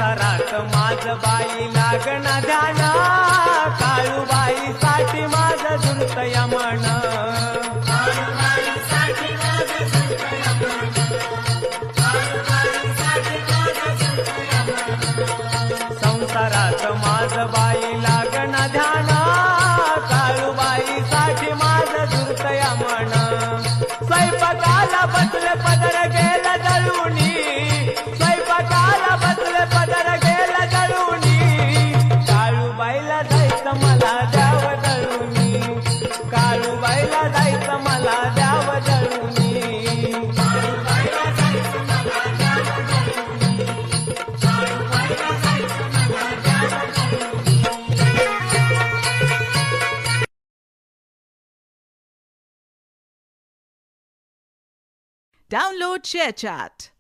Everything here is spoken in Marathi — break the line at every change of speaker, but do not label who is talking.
संसारात माझ बाई लागण ध्यान काळूबाईसाठी माझ झुरतय मन संसारात माझ बाई लागण ध्यान काळूबाईसाठी माझ झुरतय मन स्वयंपाकाला बसले पदर गेला जळूनी स्वयंपाकाला बसले पदर गेला जळूनी काळूबाईला जायचं मला द्याव जळूनी काळूबाईला जायचं मला द्याव जळूनी
Download ShareChat.